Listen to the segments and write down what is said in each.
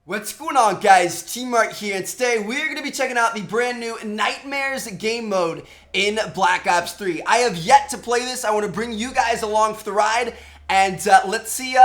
What's going on, guys? T-Mart here, and today we're going to be checking out the brand new Nightmares game mode in Black Ops 3. I have yet to play this. I want to bring you guys along for the ride, and let's see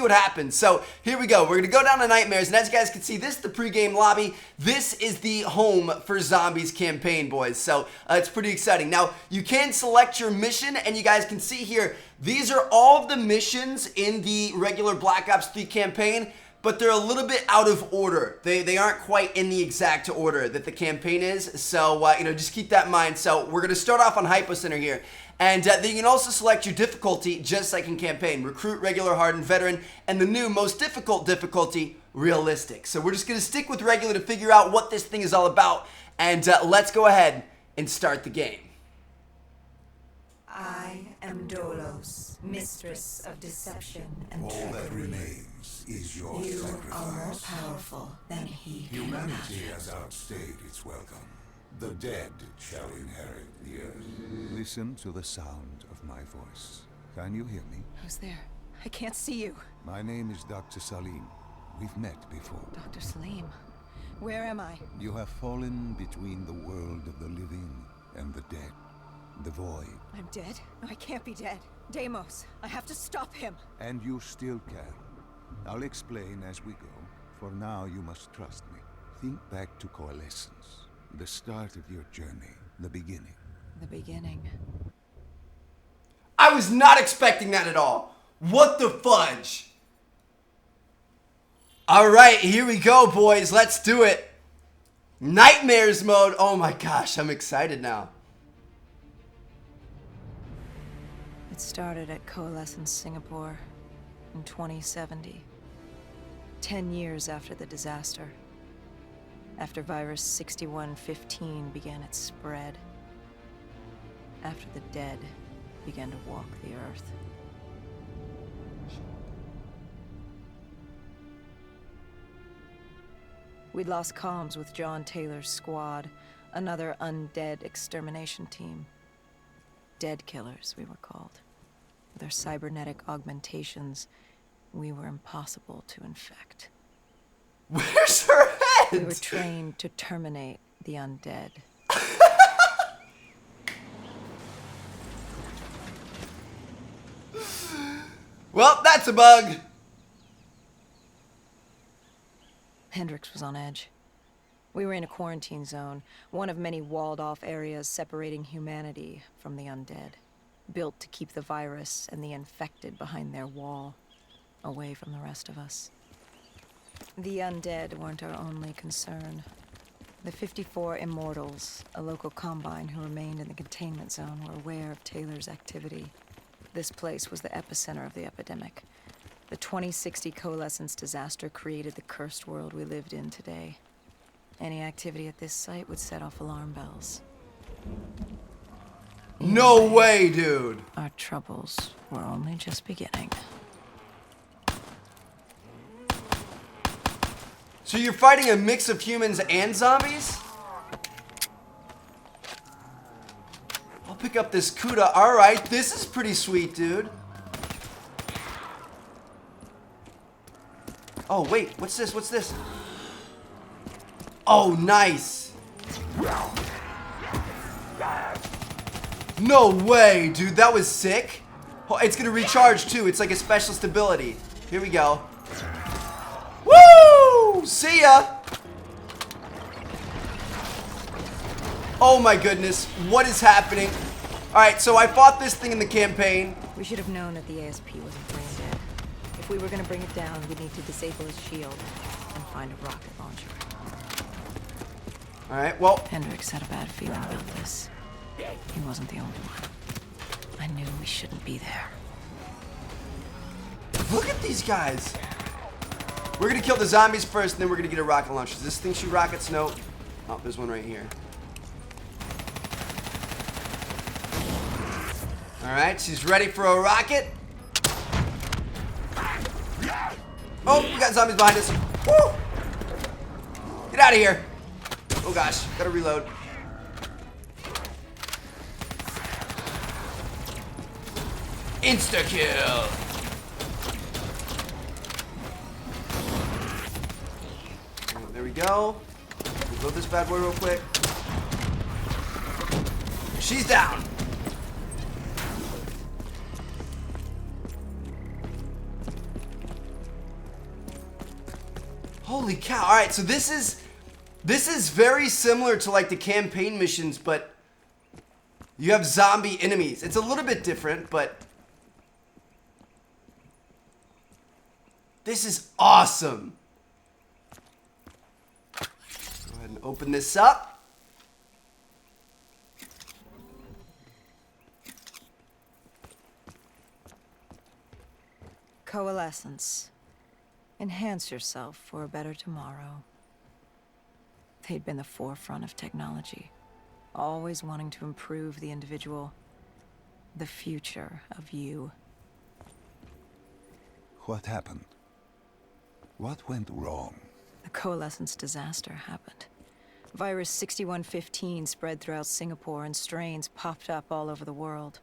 what happens. So here we go. We're going to go down to Nightmares, and as you guys can see, this is the pre-game lobby. This is the home for Zombies campaign, boys. So it's pretty exciting. Now, you can select your mission, and you guys can see here, these are all of the missions in the regular Black Ops 3 campaign, but they're a little bit out of order. They aren't quite in the exact order that the campaign is. So, just keep that in mind. So, we're going to start off on Hypo Center here. And then you can also select your difficulty, just like in campaign. Recruit, regular, hardened, veteran, and the new, most difficult difficulty, realistic. So, we're just going to stick with regular to figure out what this thing is all about. And let's go ahead and start the game. I am Dolos, mistress of deception and All trickery. that remains is your You are more sacrifice. powerful than he can Humanity imagine. has outstayed its welcome. The dead shall inherit the earth. Listen to the sound of my voice. Can you hear me? Who's there? I can't see you. My name is Dr. Salim. We've met before. Dr. Salim. Where am I? You have fallen between the world of the living and the dead. The void. I'm dead? No, I can't be dead. Deimos, I have to stop him. And you still can. I'll explain as we go. For now, you must trust me. Think back to Coalescence. The start of your journey. The beginning. The beginning. I was not expecting that at all. What the fudge? All right, here we go, boys. Let's do it. Nightmares mode. Oh my gosh, I'm excited now. It started at Coalescence, Singapore in 2070. 10 years after the disaster. After virus 6115 began its spread. After the dead began to walk the earth. We'd lost comms with John Taylor's squad, another undead extermination team. Dead killers, we were called. With our cybernetic augmentations, we were impossible to infect. Where's her We were head? trained to terminate the undead. Well, that's a bug. Hendrix was on edge. We were in a quarantine zone, one of many walled-off areas separating humanity from the undead, built to keep the virus and the infected behind their wall, away from the rest of us. The undead weren't our only concern. The 54 Immortals, a local combine who remained in the containment zone, were aware of Taylor's activity. This place was the epicenter of the epidemic. The 2060 Coalescence disaster created the cursed world we lived in today. Any activity at this site would set off alarm bells. No way, dude. Our troubles were only just beginning. So you're fighting a mix of humans and zombies? I'll pick up this Kuda. All right, this is pretty sweet, dude. Oh, wait, what's this? What's this? Oh, nice. No way, dude. That was sick. Oh, it's going to recharge, too. It's like a specialist ability. Here we go. Woo! See ya! Oh, my goodness. What is happening? All right, so I fought this thing in the campaign. We should have known that the ASP wasn't brain dead. If we were going to bring it down, we'd need to disable his shield and find a rocket launcher. All right, well, Hendrix had a bad feeling about this. He wasn't the only one. I knew we shouldn't be there. look at these guys. We're going to kill the zombies first, and then we're going to get a rocket launcher. Does this thing shoot rockets? No. Oh, there's one right here. All right, she's ready for a rocket. Oh, we got zombies behind us. Woo! Get out of here. Oh gosh, gotta reload. Insta-kill. we go. Reload this bad boy real quick. She's down. Holy cow. All right, so this is very similar to like the campaign missions, but you have zombie enemies. It's a little bit different, but this is awesome. Go ahead and open this up. Coalescence. Enhance yourself for a better tomorrow. They'd been the forefront of technology, always wanting to improve the individual, the future of you. What happened? What went wrong? The Coalescence disaster happened. Virus 6115 spread throughout Singapore and strains popped up all over the world.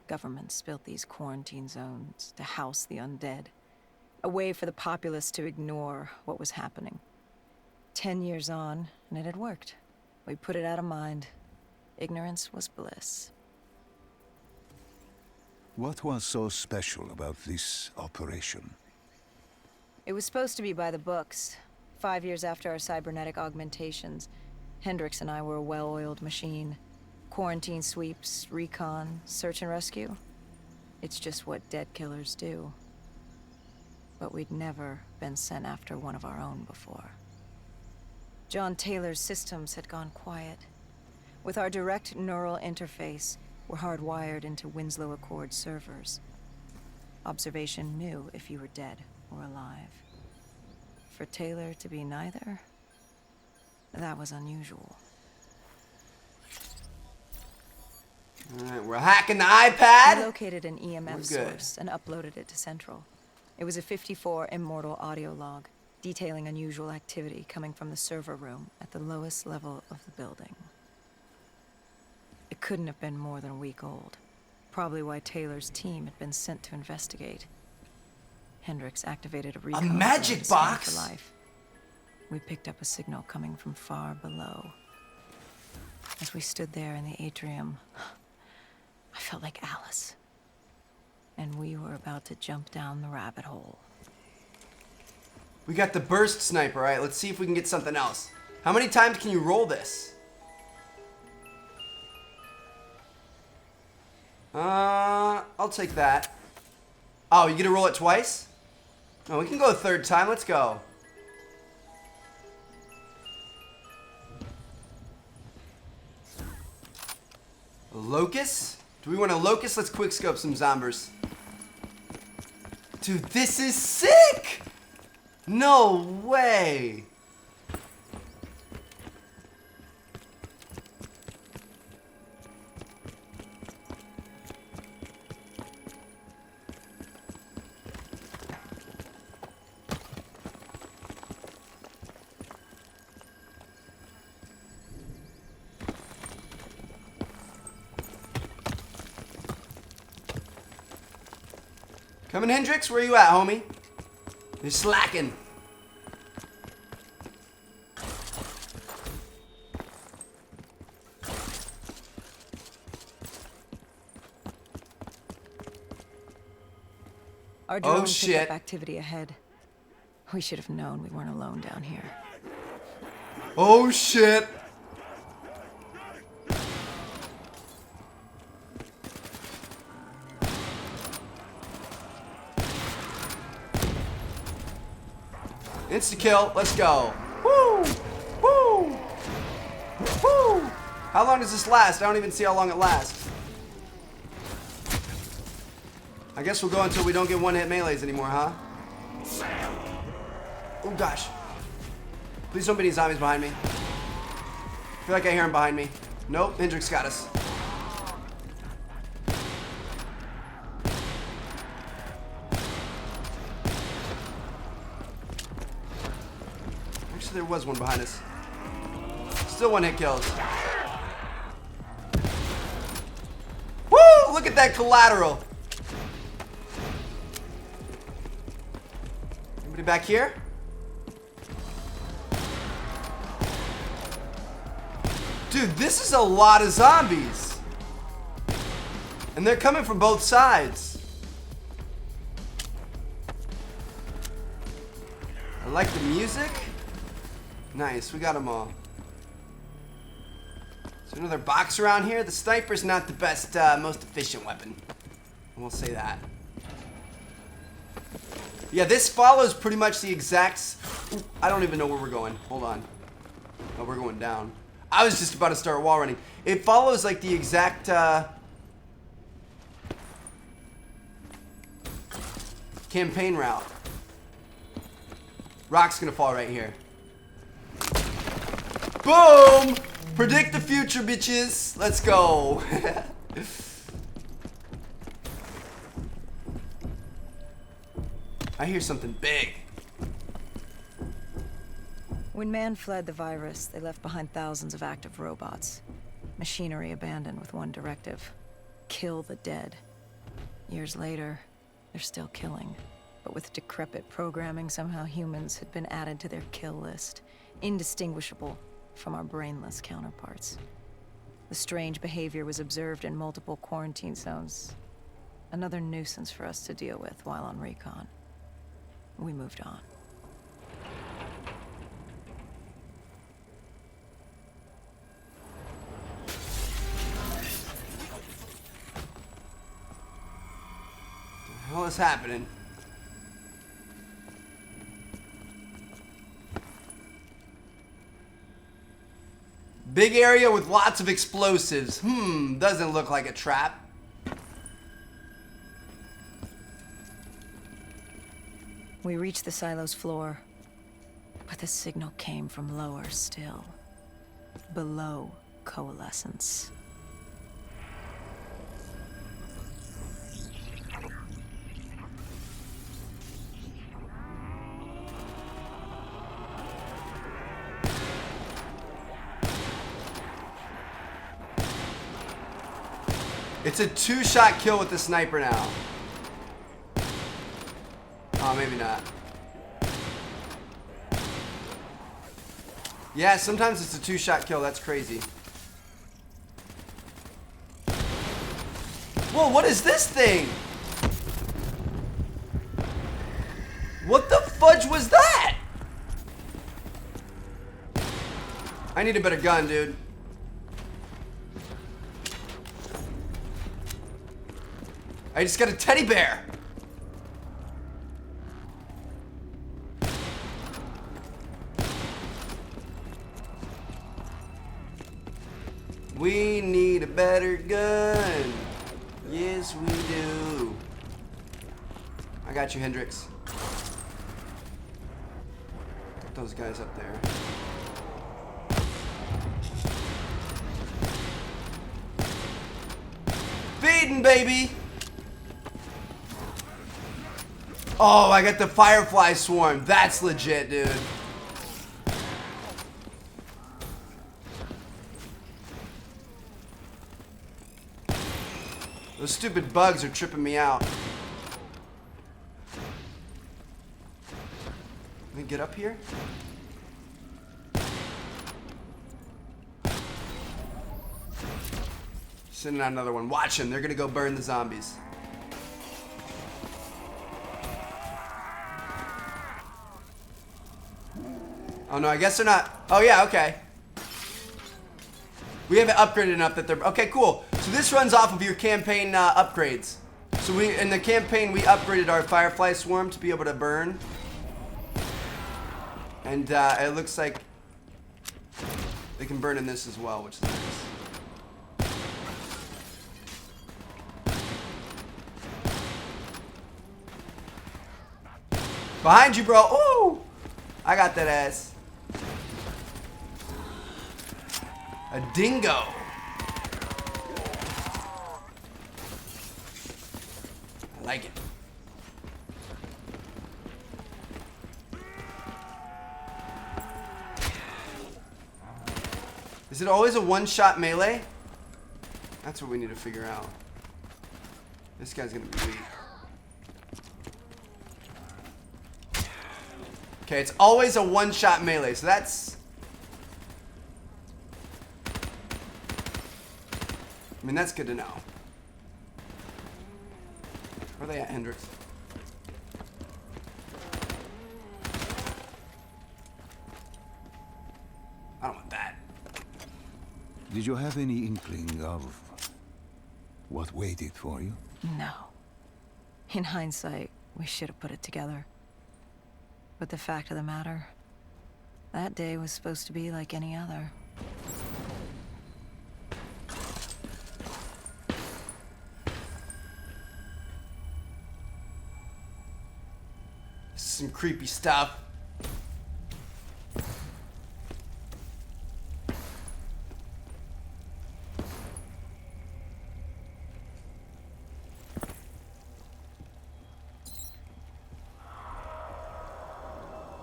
Governments built these quarantine zones to house the undead, a way for the populace to ignore what was happening. 10 years on, and it had worked. We put it out of mind. Ignorance was bliss. What was so special about this operation? It was supposed to be by the books. 5 years after our cybernetic augmentations, Hendricks and I were a well-oiled machine. Quarantine sweeps, recon, search and rescue. It's just what dead killers do. But we'd never been sent after one of our own before. John Taylor's systems had gone quiet. With our direct neural interface, we're hardwired into Winslow Accord servers. Observation knew if you were dead or alive. For Taylor to be neither, that was unusual. Alright, we're hacking the iPad. We located an EMF source and uploaded it to Central. It was a 54 immortal audio log, detailing unusual activity coming from the server room at the lowest level of the building. It couldn't have been more than a week old. Probably why Taylor's team had been sent to investigate. Hendricks activated a recon magic scan box? for life. We picked up a signal coming from far below. As we stood there in the atrium, I felt like Alice. And we were about to jump down the rabbit hole. We got the burst sniper. All right, let's see if we can get something else. How many times can you roll this? I'll take that. Oh, you get to roll it twice? Oh, we can go a third time. Let's go. A locust? Do we want a locust? Let's quick scope some zombies. Dude, this is sick! No way! Coming, Hendricks? Where you at, homie? You're slacking. Our drone picked shit. up activity ahead. We should have known we weren't alone down here. Oh shit. Insta-kill, let's go. Woo! Woo! Woo! How long does this last? I don't even see how long it lasts. I guess we'll go until we don't get one-hit melees anymore, huh? Oh gosh. Please don't be any zombies behind me. I feel like I hear him behind me. Nope, Hendricks got us. There was one behind us. Still one hit kills. Woo! Look at that collateral. Anybody back here? Dude, this is a lot of zombies. And they're coming from both sides. I like the music. Nice, we got them all. Is there another box around here? The sniper's not the best, most efficient weapon. We'll say that. Yeah, this follows pretty much the exact... Ooh, I don't even know where we're going. Hold on. Oh, we're going down. I was just about to start wall running. It follows like the exact... campaign route. Rock's gonna fall right here. Boom! Predict the future, bitches. Let's go. I hear something big. When man fled the virus, they left behind thousands of active robots. Machinery abandoned with one directive: kill the dead. Years later, they're still killing. But with decrepit programming, somehow humans had been added to their kill list, indistinguishable from our brainless counterparts. The strange behavior was observed in multiple quarantine zones. Another nuisance for us to deal with while on recon. We moved on. What the hell is happening? Big area with lots of explosives. Doesn't look like a trap. We reached the silo's floor, but the signal came from lower still. Below Coalescence. It's a 2-shot kill with the sniper now. Oh, maybe not. Yeah, sometimes it's a 2-shot kill. That's crazy. Whoa, what is this thing? What the fudge was that? I need a better gun, dude. I just got a teddy bear. We need a better gun. Yes, we do. I got you, Hendrix. Got those guys up there. Feeding, baby. Oh, I got the Firefly Swarm. That's legit, dude. Those stupid bugs are tripping me out. Let me get up here. Sending out another one. Watch them. They're gonna go burn the zombies. Oh no, I guess they're not. Oh yeah, okay. We have it upgraded enough that they're... Okay, cool. So this runs off of your campaign upgrades. So in the campaign, we upgraded our Firefly Swarm to be able to burn. And it looks like they can burn in this as well, which is nice. Behind you, bro. Ooh! I got that ass. A dingo. I like it. Is it always a one-shot melee? That's what we need to figure out. This guy's gonna be weak. Okay, it's always a one-shot melee, so that's... I mean, that's good to know. Where are they at, Hendrix? I don't want that. Did you have any inkling of what waited for you? No. In hindsight, we should have put it together. But the fact of the matter, that day was supposed to be like any other. Some creepy stuff.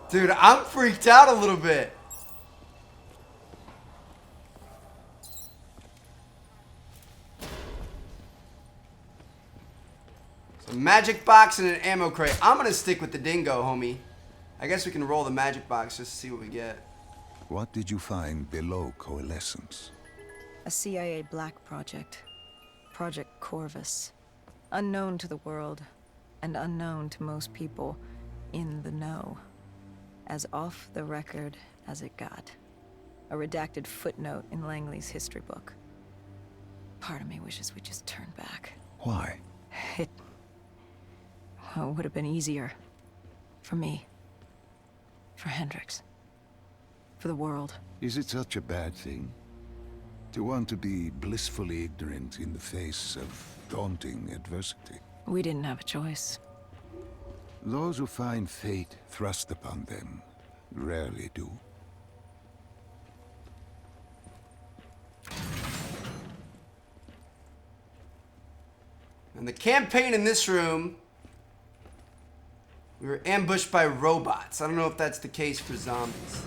Dude, I'm freaked out a little bit. So magic box and an ammo crate. I'm gonna stick with the dingo, homie. I guess we can roll the magic box just to see what we get. What did you find below Coalescence? A CIA black project. Project Corvus. Unknown to the world, and unknown to most people in the know. As off the record as it got. A redacted footnote in Langley's history book. Part of me wishes we just turned back. Why? It would have been easier. For me. For Hendrix. For the world. Is it such a bad thing? To want to be blissfully ignorant in the face of daunting adversity? We didn't have a choice. Those who find fate thrust upon them rarely do. And the campaign in this room, we were ambushed by robots. I don't know if that's the case for zombies.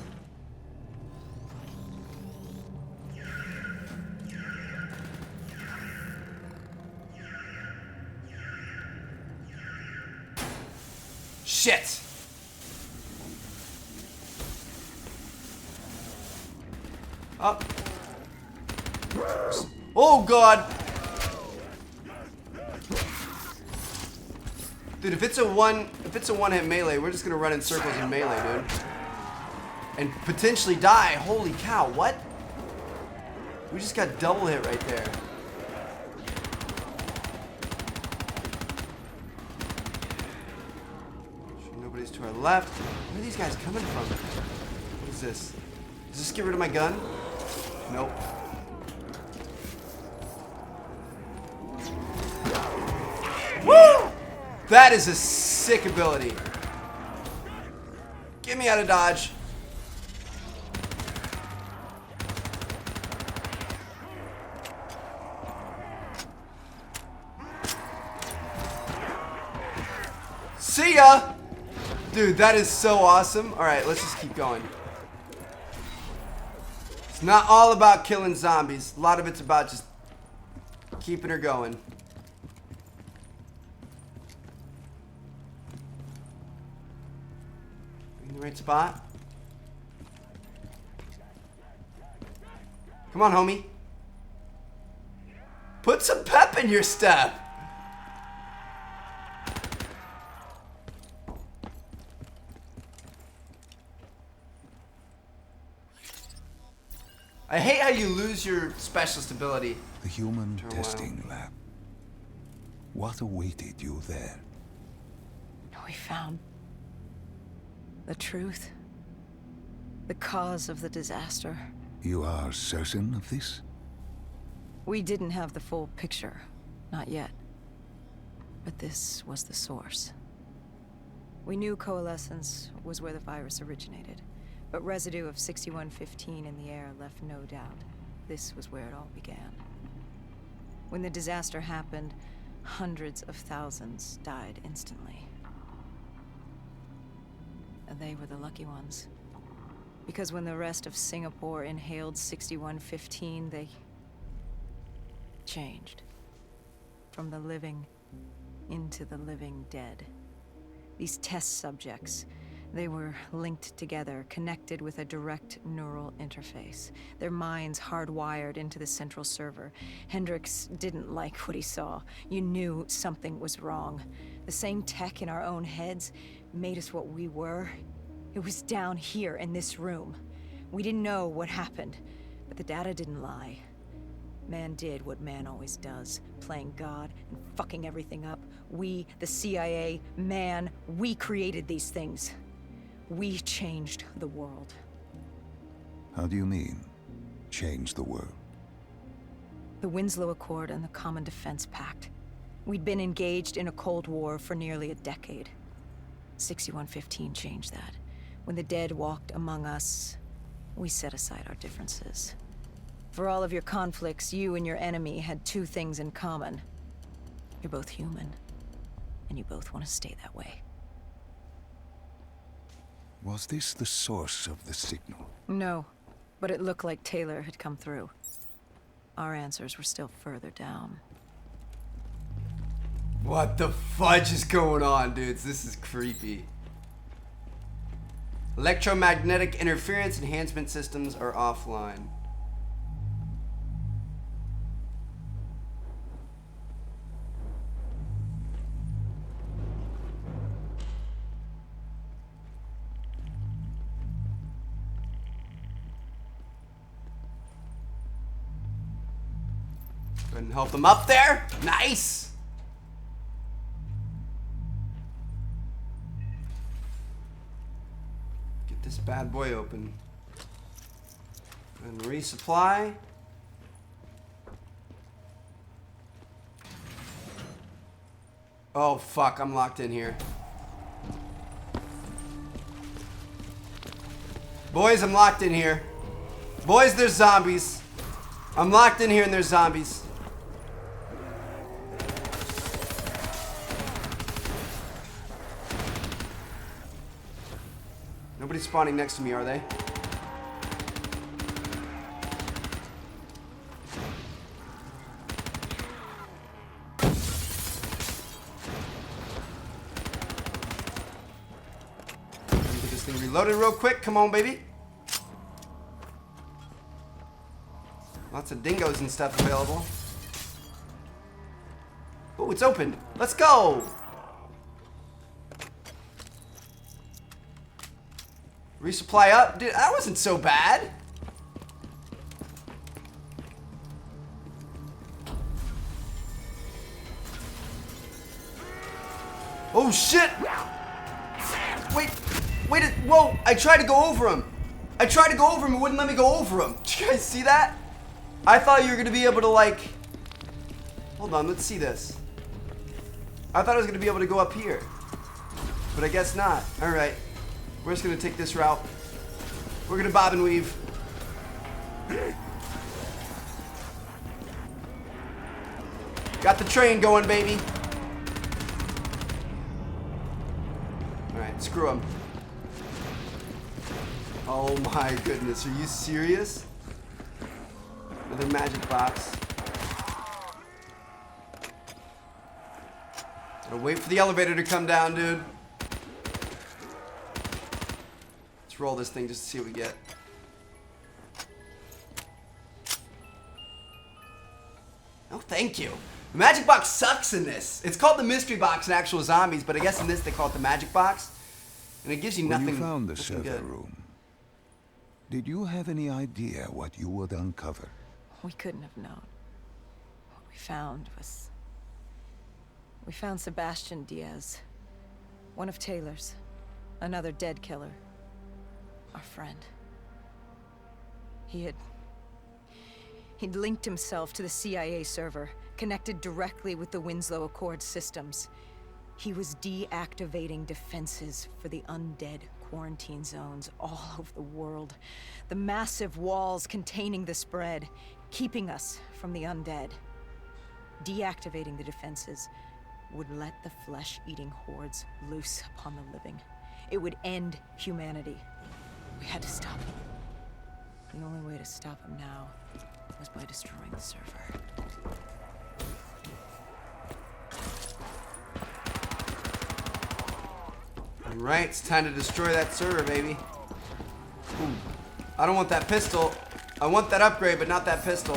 Shit! Up. Oh god! Dude, if it's a one-hit melee, we're just gonna run in circles in melee, dude. And potentially die. Holy cow, what? We just got double hit right there. Nobody's to our left. Where are these guys coming from? What is this? Does this get rid of my gun? Nope. Woo! That is a sick ability. Get me out of dodge. See ya! Dude, that is so awesome. Alright, let's just keep going. It's not all about killing zombies. A lot of it's about just keeping her going. In the right spot. Come on, homie. Put some pep in your step. I hate how you lose your specialist ability. The human testing lab. What awaited you there? We found the truth. The cause of the disaster. You are certain of this? We didn't have the full picture. Not yet. But this was the source. We knew Coalescence was where the virus originated. But residue of 6115 in the air left no doubt. This was where it all began. When the disaster happened, hundreds of thousands died instantly. And they were the lucky ones. Because when the rest of Singapore inhaled 6115, they changed. From the living into the living dead. These test subjects, They were linked together, connected with a direct neural interface. Their minds hardwired into the central server. Hendricks didn't like what he saw. You knew something was wrong. The same tech in our own heads made us what we were. It was down here in this room. We didn't know what happened, but the data didn't lie. Man did what man always does, playing God and fucking everything up. We, the CIA, man, we created these things. We changed the world. How do you mean, change the world? The Winslow Accord and the Common Defense Pact. We'd been engaged in a Cold War for nearly a decade. 6115 changed that. When the dead walked among us, we set aside our differences. For all of your conflicts, you and your enemy had two things in common. You're both human, and you both want to stay that way. Was this the source of the signal? No, but it looked like Taylor had come through. Our answers were still further down. What the fudge is going on, dudes? This is creepy. Electromagnetic interference enhancement systems are offline. Go ahead and help them up there. Nice. Get this bad boy open. And resupply. Oh fuck, I'm locked in here. Boys, I'm locked in here. Boys, there's zombies. I'm locked in here and there's zombies. Nobody's spawning next to me, are they? Let me get this thing reloaded real quick. Come on, baby. Lots of dingoes and stuff available. Oh, it's open. Let's go. Resupply up. Dude, that wasn't so bad. Oh, shit. Wait. Whoa. I tried to go over him. It wouldn't let me go over him. Did you guys see that? I thought you were going to be able to, like... Hold on, let's see this. I thought I was going to be able to go up here. But I guess not. Alright. We're just going to take this route. We're going to bob and weave. Got the train going, baby. Alright, screw him. Oh my goodness, are you serious? Another magic box. Gotta wait for the elevator to come down, dude. Let's roll this thing just to see what we get. Oh, thank you. The magic box sucks in this. It's called the mystery box in actual zombies, but I guess in this they call it the magic box. And it gives you nothing. When you found the nothing server good. room, did you have any idea what you would uncover? We couldn't have known. What we found was... We found Sebastian Diaz. One of Taylor's. Another dead killer. Our friend. He'd linked himself to the CIA server, connected directly with the Winslow Accord systems. He was deactivating defenses for the undead quarantine zones all over the world. The massive walls containing the spread, keeping us from the undead. Deactivating the defenses would let the flesh-eating hordes loose upon the living. It would end humanity. We had to stop him. The only way to stop him now was by destroying the server. Alright, it's time to destroy that server, baby. Ooh. I don't want that pistol. I want that upgrade, but not that pistol.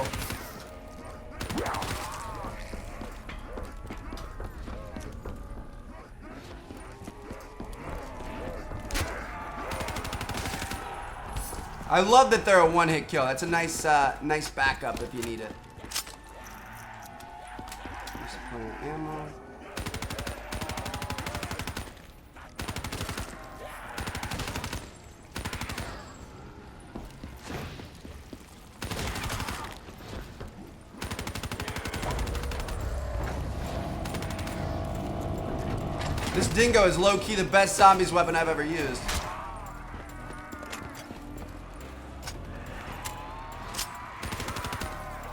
I love that they're a one-hit kill. That's a nice, nice backup if you need it. Ammo. This dingo is low-key the best zombies weapon I've ever used.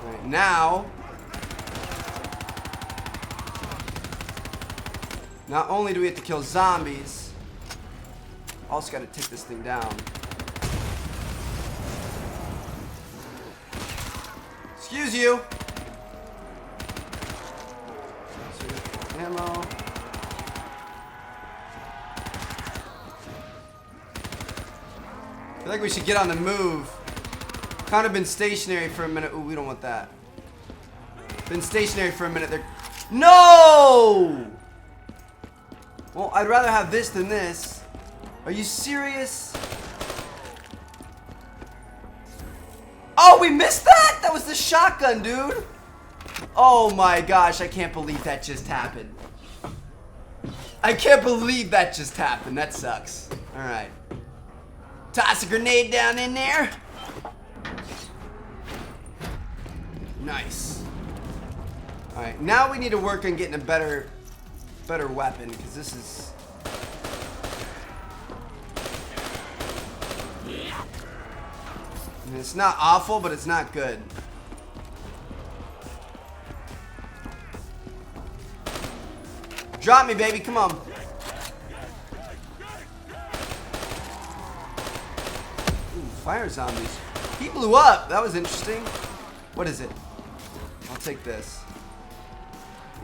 Right, now, not only do we have to kill zombies, also got to take this thing down. Excuse you. Ammo. I feel like we should get on the move. Kind of been stationary for a minute. Ooh, we don't want that. Been stationary for a minute. They're... No! Well, I'd rather have this than this. Are you serious? Oh, we missed that? That was the shotgun, dude. Oh my gosh, I can't believe that just happened. I can't believe that just happened. That sucks. All right. Toss a grenade down in there. Nice. All right, now we need to work on getting a better weapon, because this is... I mean, it's not awful, but it's not good. Drop me, baby, come on. Ooh, fire zombies. He blew up. That was interesting. What is it? I'll take this.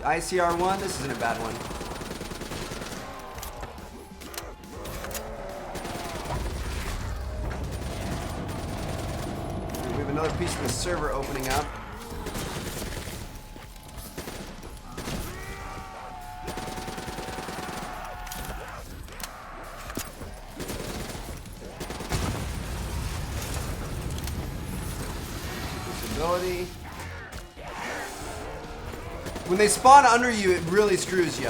The ICR-1. This isn't a bad one. We have another piece of the server opening up. When they spawn under you, it really screws you.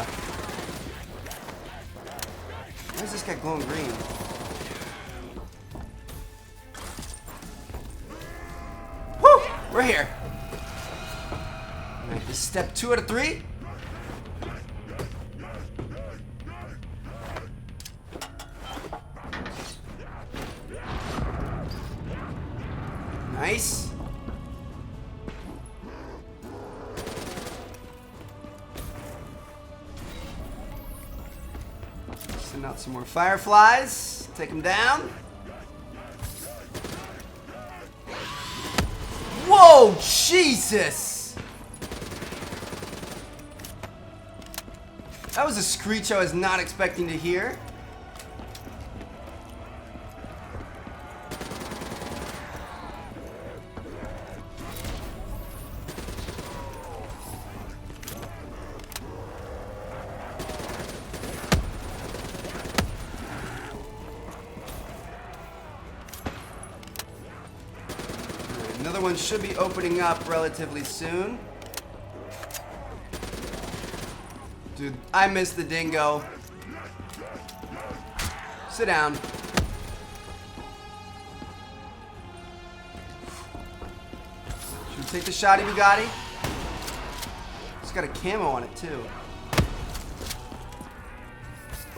Why is this guy glowing green? Woo! We're here. Alright, this is step 2 out of 3. Nice. Send out some more fireflies. Take them down. Whoa, Jesus! That was a screech I was not expecting to hear. Another one should be opening up relatively soon. Dude, I missed the dingo. Sit down. Should we take the shoddy Bugatti? It's got a camo on it too.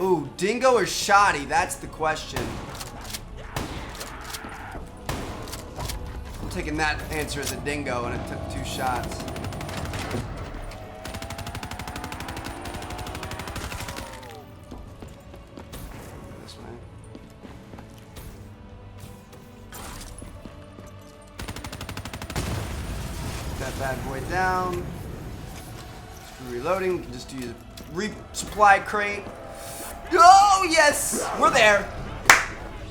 Ooh, dingo or shoddy? That's the question. I'm taking that answer as a dingo, and it took 2 shots. This way. Put that bad boy down. Screw reloading. We can just do the resupply crate. Oh, yes! We're there.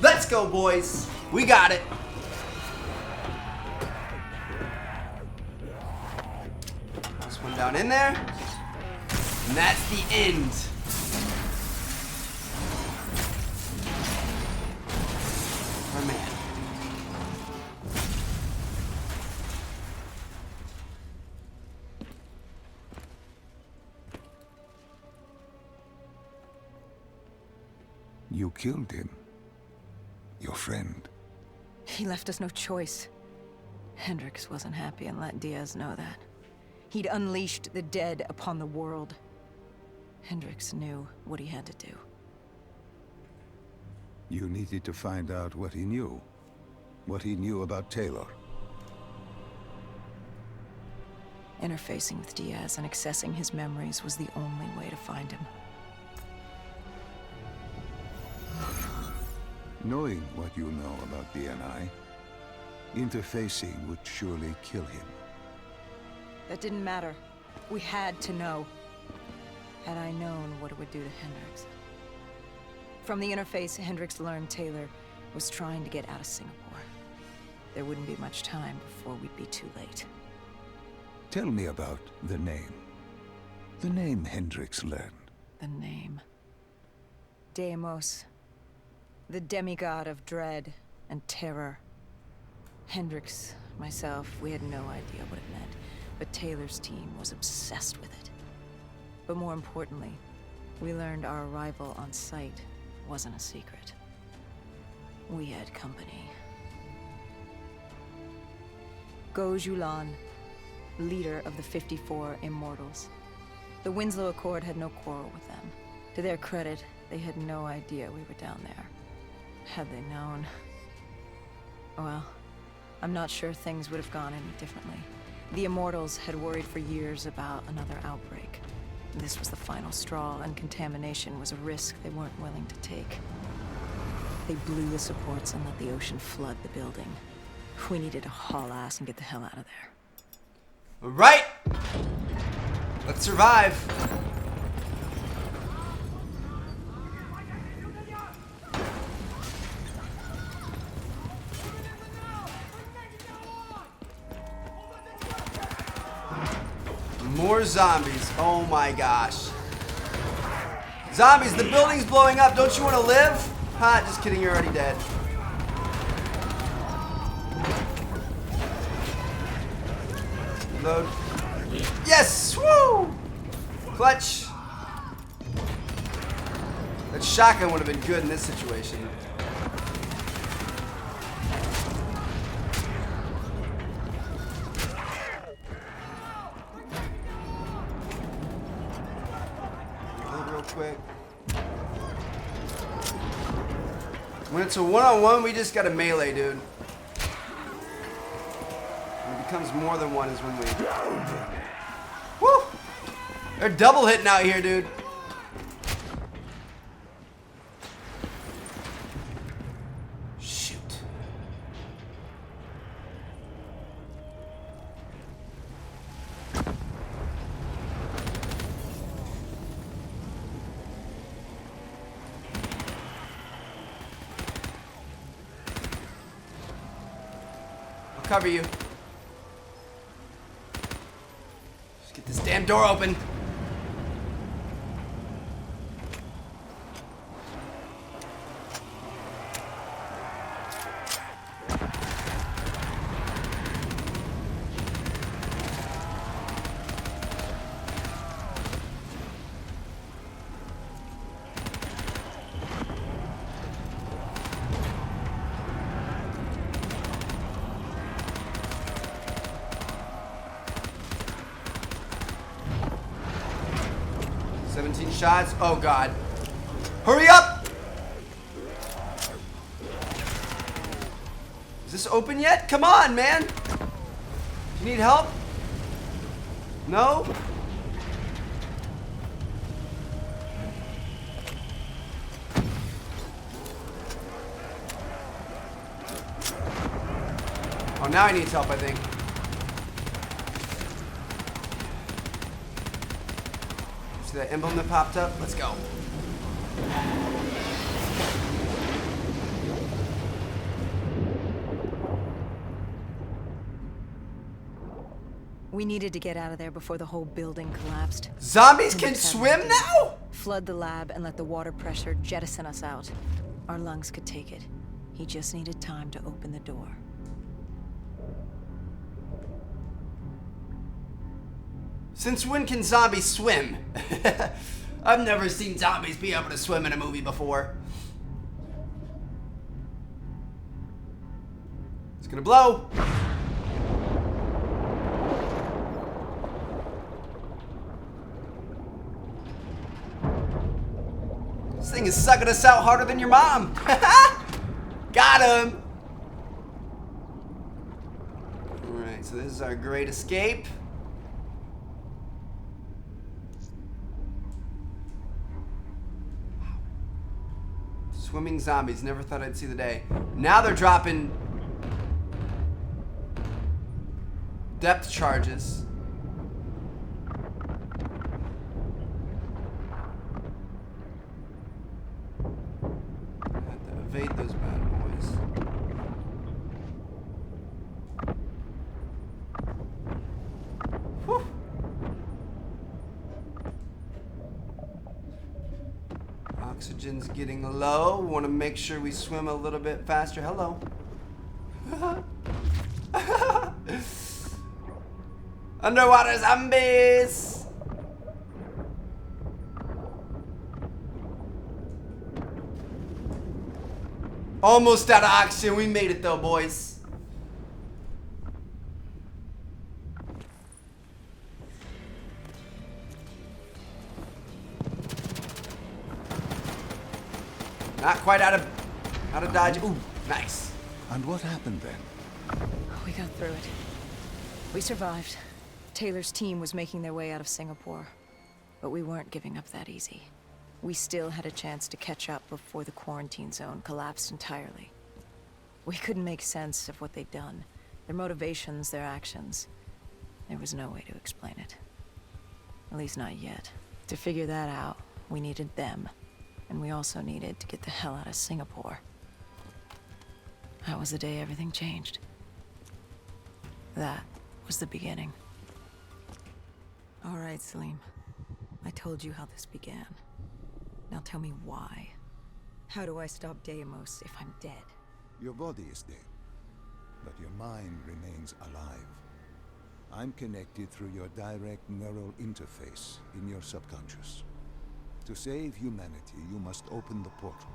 Let's go, boys. We got it. This one down in there. And that's the end. Oh, man. You killed him. Your friend. He left us no choice. Hendricks wasn't happy and let Diaz know that. He'd unleashed the dead upon the world. Hendricks knew what he had to do. You needed to find out what he knew. What he knew about Taylor. Interfacing with Diaz and accessing his memories was the only way to find him. Knowing what you know about DNI, interfacing would surely kill him. That didn't matter. We had to know. Had I known what it would do to Hendricks. From the interface, Hendricks learned Taylor was trying to get out of Singapore. There wouldn't be much time before we'd be too late. Tell me about the name. The name Hendricks learned. The name. Deimos. The demigod of dread and terror. Hendricks, myself, we had no idea what it meant, but Taylor's team was obsessed with it. But more importantly, we learned our arrival on site wasn't a secret. We had company. Go Julan, leader of the 54 Immortals. The Winslow Accord had no quarrel with them. To their credit, they had no idea we were down there. Had they known... well, I'm not sure things would have gone any differently. The Immortals had worried for years about another outbreak. This was the final straw, and contamination was a risk they weren't willing to take. They blew the supports and let the ocean flood the building. We needed to haul ass and get the hell out of there. All right. Let's survive. More zombies. Oh my gosh. Zombies, the building's blowing up. Don't you want to live? Ha, just kidding, you're already dead. Load. Yes! Woo! Clutch. That shotgun would have been good in this situation. Real quick. When it's a one-on-one, we just got a melee, dude. When it becomes more than one is when we... Woo! They're double hitting out here, dude. Shoot. I'll cover you. Just get this damn door open. Shots. Oh god. Hurry up! Is this open yet? Come on, man. You need help? No? Oh, now he needs help, I think. See that emblem that popped up? Let's go. We needed to get out of there before the whole building collapsed. Zombies can swim now? Flood the lab and let the water pressure jettison us out. Our lungs could take it. He just needed time to open the door. Since when can zombies swim? I've never seen zombies be able to swim in a movie before. It's gonna blow. This thing is sucking us out harder than your mom. Got him. Alright, so this is our great escape. Swimming zombies, never thought I'd see the day. Now they're dropping depth charges. Have to evade those bad boys. Whew. Oxygen's getting low. We want to make sure we swim a little bit faster. Hello. Underwater zombies. Almost out of oxygen. We made it though, boys. Not quite out of dodge. Ooh, nice. And what happened then? We got through it. We survived. Taylor's team was making their way out of Singapore. But we weren't giving up that easy. We still had a chance to catch up before the quarantine zone collapsed entirely. We couldn't make sense of what they'd done. Their motivations, their actions. There was no way to explain it. At least not yet. To figure that out, we needed them. And we also needed to get the hell out of Singapore. That was the day everything changed. That was the beginning. All right, Salim. I told you how this began. Now tell me why. How do I stop Deimos if I'm dead? Your body is dead, but your mind remains alive. I'm connected through your direct neural interface in your subconscious. To save humanity, you must open the portal.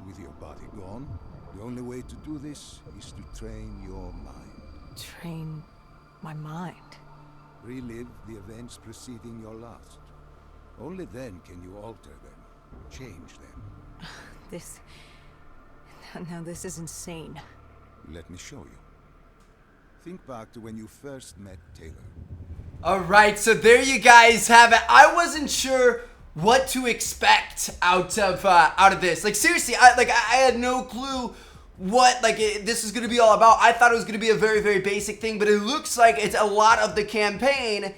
With your body gone, the only way to do this is to train your mind. Train my mind? Relive the events preceding your last. Only then can you alter them, change them. This... Now this is insane. Let me show you. Think back to when you first met Taylor. Alright, so there you guys have it. I wasn't sure what to expect out of this. Like seriously, I had no clue what this is gonna be all about. I thought it was gonna be a very, very basic thing, but it looks like it's a lot of the campaign,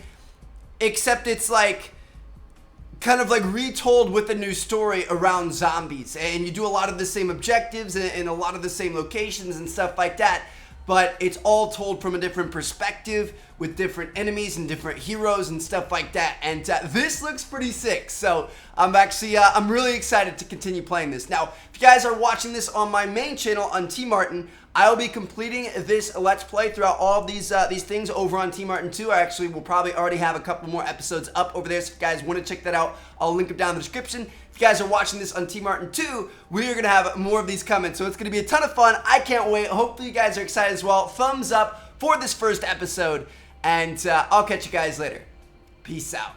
except it's like kind of like retold with a new story around zombies, and you do a lot of the same objectives and a lot of the same locations and stuff like that, but it's all told from a different perspective with different enemies and different heroes and stuff like that. And this looks pretty sick, so I'm actually I'm really excited to continue playing this. Now, if you guys are watching this on my main channel on T Martin, I'll be completing this Let's Play throughout all of these things over on T Martin 2. I actually will probably already have a couple more episodes up over there, so if you guys want to check that out, I'll link them down in the description. If you guys are watching this on T Martin 2, we're going to have more of these coming, so it's going to be a ton of fun. I can't wait. Hopefully you guys are excited as well. Thumbs up for this first episode, and I'll catch you guys later. Peace out.